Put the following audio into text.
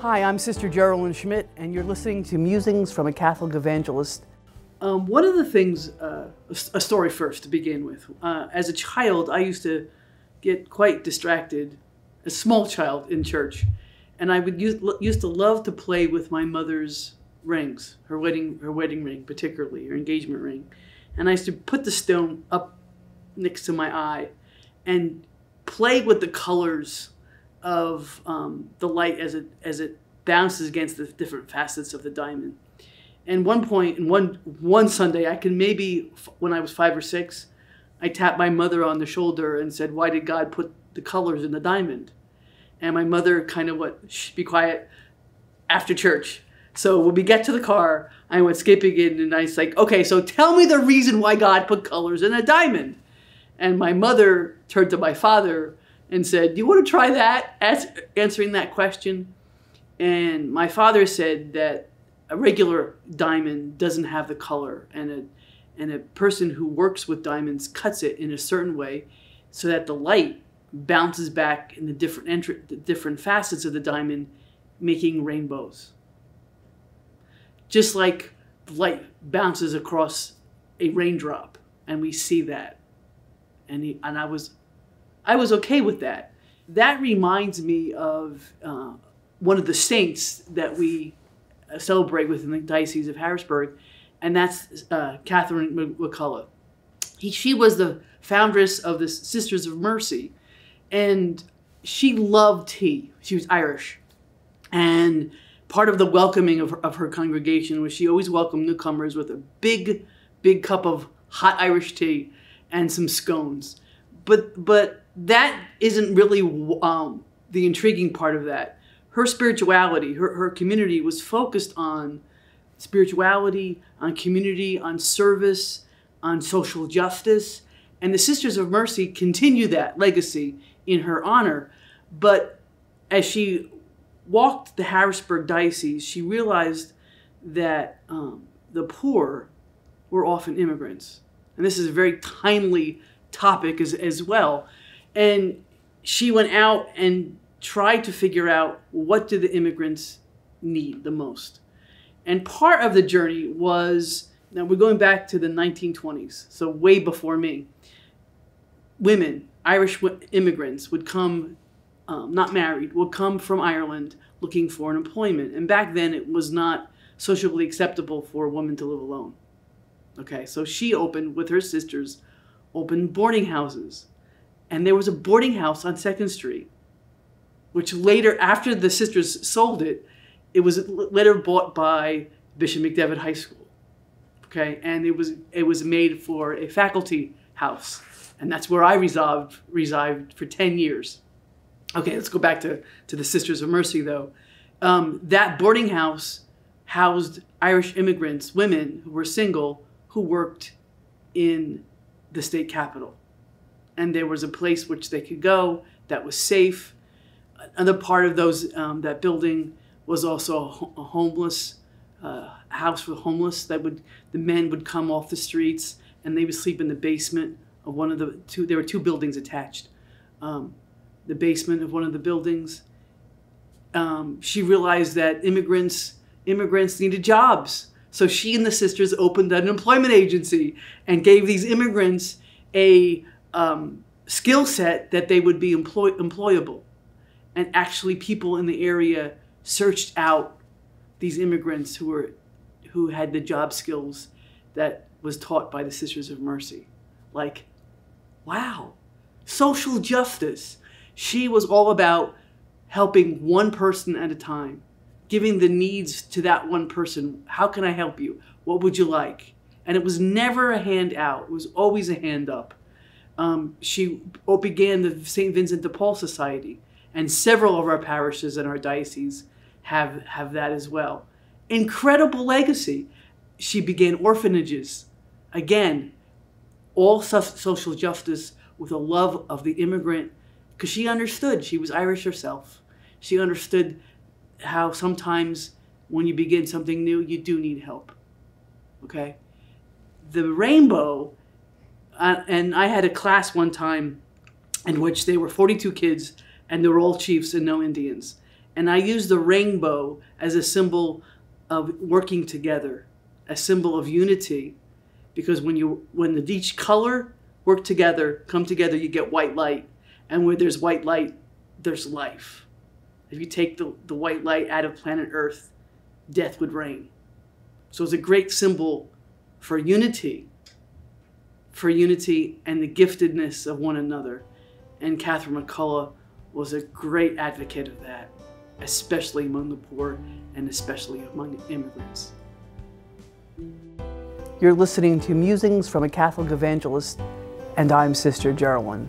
Hi, I'm Sister Geralyn Schmidt, and you're listening to Musings from a Catholic Evangelist. One of the things, a story first to begin with. As a child, I used to get quite distracted, a small child in church, and I would used to love to play with my mother's rings, her wedding ring particularly, her engagement ring. And I used to put the stone up next to my eye and play with the colors of the light as it bounces against the different facets of the diamond. And one point, in one Sunday, when I was 5 or 6, I tapped my mother on the shoulder and said, "Why did God put the colors in the diamond?" And my mother kind of went, "Shh, be quiet," after church. So when we get to the car, I went skipping in and I was like, "Okay, so tell me the reason why God put colors in a diamond." And my mother turned to my father and said, "Do you want to try that?" Answering that question. And my father said that a regular diamond doesn't have the color, and a person who works with diamonds cuts it in a certain way so that the light bounces back in the different facets of the diamond, making rainbows. Just like light bounces across a raindrop, and we see that. And I was okay with that. That reminds me of one of the saints that we celebrate within the Diocese of Harrisburg, and that's Catherine McAuley. She was the foundress of the Sisters of Mercy, and she loved tea. She was Irish, and part of the welcoming of her congregation was she always welcomed newcomers with a big cup of hot Irish tea and some scones. But that isn't really the intriguing part of that. Her spirituality, her community was focused on spirituality, on community, on service, on social justice. And the Sisters of Mercy continue that legacy in her honor. But as she walked the Harrisburg Diocese, she realized that the poor were often immigrants. And this is a very timely topic as well. And she went out and tried to figure out, what do the immigrants need the most? And part of the journey was, now we're going back to the 1920s, so way before me. Women, Irish immigrants, would come, not married, would come from Ireland looking for an employment. And back then it was not socially acceptable for a woman to live alone. Okay, so she opened, with her sisters, opened boarding houses. And there was a boarding house on 2nd Street, which later, after the sisters sold it, it was later bought by Bishop McDevitt High School. Okay, and it was made for a faculty house. And that's where I resided for 10 years. Okay, let's go back to the Sisters of Mercy, though. That boarding house housed Irish immigrants, women who were single, who worked in the state capitol. And there was a place which they could go that was safe. Another part of that building was also a homeless house for the homeless. The men would come off the streets and they would sleep in the basement of one of the two. There were 2 buildings attached. The basement of one of the buildings. She realized that immigrants needed jobs. So she and the sisters opened an employment agency and gave these immigrants a skill set that they would be employable. And actually people in the area searched out these immigrants who had the job skills that was taught by the Sisters of Mercy. Like, wow, social justice. She was all about helping one person at a time, giving the needs to that one person. How can I help you? What would you like? And it was never a hand out. It was always a hand up. She began the St. Vincent de Paul Society, and several of our parishes in our diocese have that as well. Incredible legacy. She began orphanages. Again, all social justice with a love of the immigrant, because she understood. She was Irish herself. She understood how sometimes when you begin something new, you do need help. Okay? The rainbow, and I had a class one time in which there were 42 kids, and they were all chiefs and no Indians. And I use the rainbow as a symbol of working together, a symbol of unity, because when each color work together, come together, you get white light. And where there's white light, there's life. If you take the white light out of planet Earth, death would reign. So it's a great symbol for unity and the giftedness of one another. And Catherine McAuley was a great advocate of that, especially among the poor and especially among immigrants. You're listening to Musings from a Catholic Evangelist, and I'm Sister Geralyn.